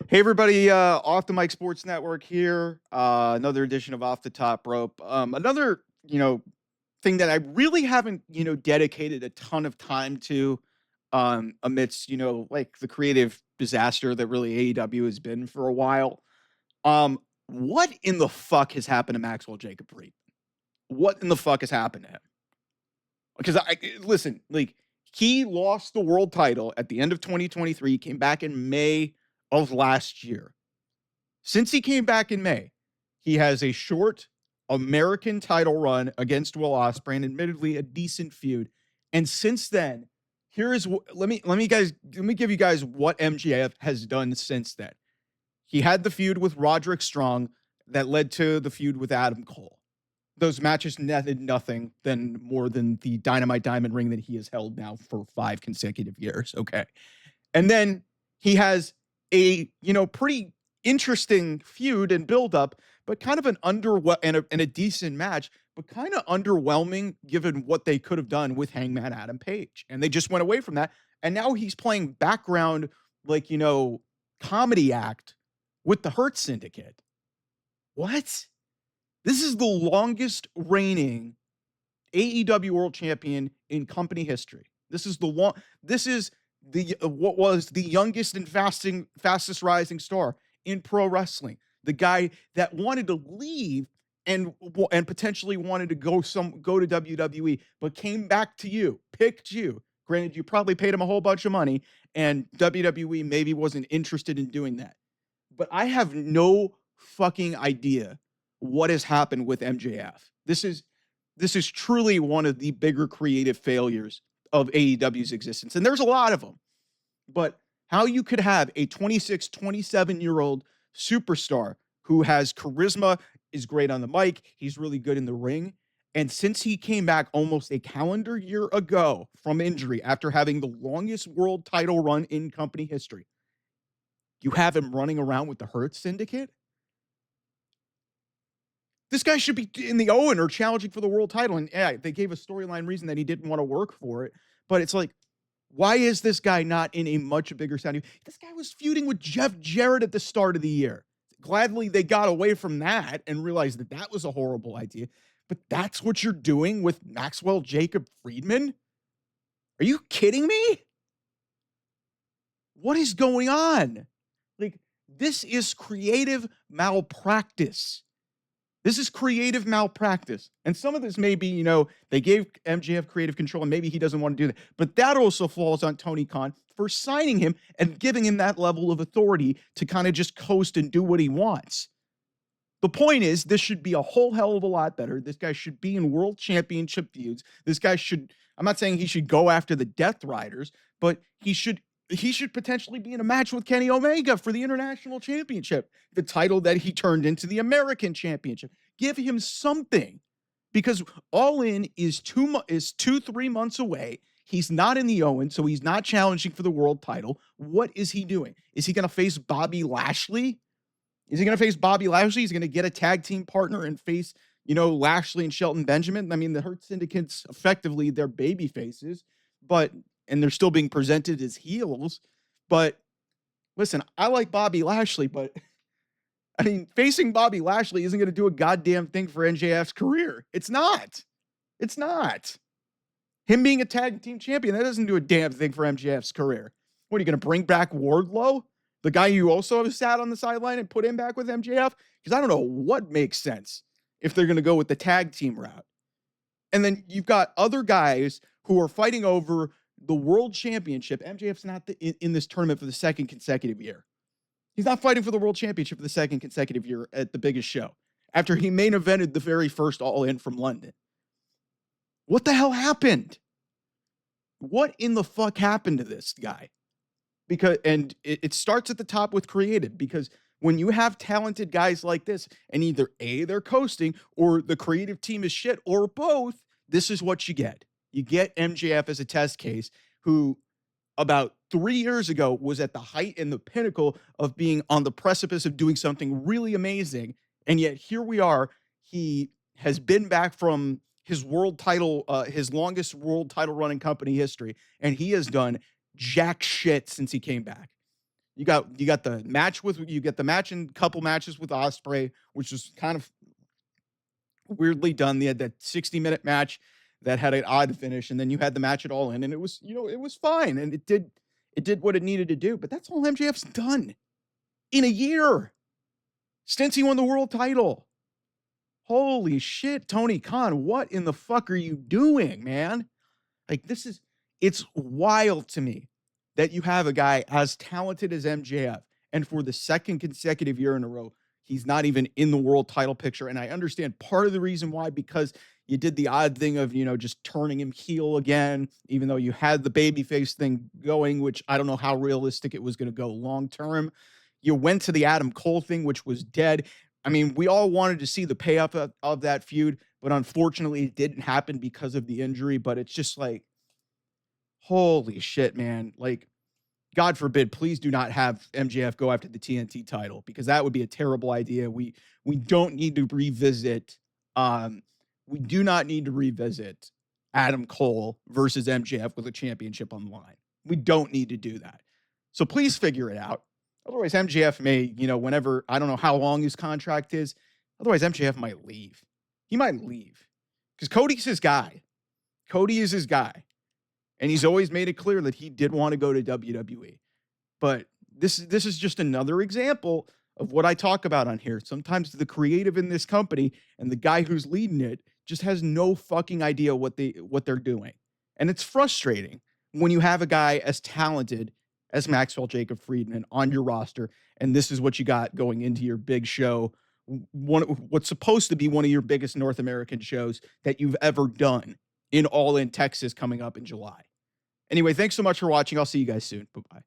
Hey everybody, Off the Mic Sports Network here. Another edition of Off the Top Rope. Another, thing that I really haven't, dedicated a ton of time to, amidst, like the creative disaster that really AEW has been for a while. What in the fuck has happened to Maxwell Jacob Reed? What in the fuck has happened to him? Because listen, like he lost the world title at the end of 2023, came back in May of last year. Since he came back in May, he has a short American title run against Will Ospreay, and admittedly a decent feud. And since then, let me give you guys what MJF has done since then. He had the feud with Roderick Strong that led to the feud with Adam Cole. Those matches netted nothing more than the Dynamite Diamond ring that he has held now for 5 consecutive years. Okay. And then he has a, pretty interesting feud and buildup, but kind of an and a decent match, but kind of underwhelming given what they could have done with Hangman Adam Page. And they just went away from that. And now he's playing background, like, comedy act with the Hurt Syndicate. What? This is the longest reigning AEW World Champion in company history. This is what was the youngest and fastest rising star in pro wrestling. The guy that wanted to leave and potentially wanted to go to WWE, but came back to you, picked you. Granted, you probably paid him a whole bunch of money, and WWE maybe wasn't interested in doing that. But I have no fucking idea what has happened with MJF. This is truly one of the bigger creative failures of AEW's existence. And there's a lot of them. But how you could have a 26, 27-year-old superstar who has charisma, is great on the mic, he's really good in the ring. And since he came back almost a calendar year ago from injury after having the longest world title run in company history, you have him running around with the Hurt Syndicate? This guy should be in the Owen or challenging for the world title. And yeah, they gave a storyline reason that he didn't want to work for it. But it's like, why is this guy not in a much bigger sounding? This guy was feuding with Jeff Jarrett at the start of the year. Gladly, they got away from that and realized that that was a horrible idea. But that's what you're doing with Maxwell Jacob Friedman? Are you kidding me? What is going on? Like, this is creative malpractice. This is creative malpractice. And some of this may be, they gave MJF creative control and maybe he doesn't want to do that. But that also falls on Tony Khan for signing him and giving him that level of authority to kind of just coast and do what he wants. The point is, this should be a whole hell of a lot better. This guy should be in world championship feuds. I'm not saying he should go after the Death Riders, but he should potentially be in a match with Kenny Omega for the international championship, the title that he turned into the American championship. Give him something, because All In is 3 months away. He's not in the Owen, so he's not challenging for the world title. What is he doing? Is he going to face Bobby Lashley? He's going to get a tag team partner and face, Lashley and Shelton Benjamin. I mean, the Hurt Syndicate's effectively their baby faces, and they're still being presented as heels. But listen, I like Bobby Lashley, but I mean, facing Bobby Lashley isn't going to do a goddamn thing for MJF's career. It's not. Him being a tag team champion, that doesn't do a damn thing for MJF's career. What, are you going to bring back Wardlow? The guy you also have sat on the sideline and put him back with MJF? Because I don't know what makes sense if they're going to go with the tag team route. And then you've got other guys who are fighting over the world championship. MJF's not in this tournament for the second consecutive year. He's not fighting for the world championship for the second consecutive year at the biggest show after he main evented the very first All In from London. What the hell happened? What in the fuck happened to this guy? And it starts at the top with creative, because when you have talented guys like this and either A, they're coasting, or the creative team is shit, or both, this is what you get. You get MJF as a test case, who about 3 years ago was at the height and the pinnacle of being on the precipice of doing something really amazing. And yet here we are. He has been back from his world title, his longest world title run in company history, and he has done jack shit since he came back. You got the match with you get the match and couple matches with Osprey, which is kind of weirdly done. They had that 60-minute match that had an odd finish, and then you had the match at All In, and it was, it was fine, and it did what it needed to do. But that's all MJF's done in a year since he won the world title. Holy shit, Tony Khan, what in the fuck are you doing, man? Like, it's wild to me that you have a guy as talented as MJF, and for the second consecutive year in a row, he's not even in the world title picture. And I understand part of the reason why, because you did the odd thing of, just turning him heel again, even though you had the babyface thing going, which I don't know how realistic it was going to go long term. You went to the Adam Cole thing, which was dead. I mean, we all wanted to see the payoff of that feud, but unfortunately it didn't happen because of the injury. But it's just like, holy shit, man. Like, God forbid, please do not have MJF go after the TNT title, because that would be a terrible idea. We don't need to revisit we do not need to revisit Adam Cole versus MJF with a championship on the line. We don't need to do that. So please figure it out. Otherwise, MJF may, whenever, I don't know how long his contract is. Otherwise, MJF might leave. He might leave because Cody's his guy. Cody is his guy. And he's always made it clear that he did want to go to WWE. But this is just another example of what I talk about on here. Sometimes the creative in this company and the guy who's leading it just has no fucking idea what they're doing. And it's frustrating when you have a guy as talented as Maxwell Jacob Friedman on your roster, and this is what you got going into your big show, what's supposed to be one of your biggest North American shows that you've ever done in All In Texas coming up in July. Anyway, thanks so much for watching. I'll see you guys soon. Bye-bye.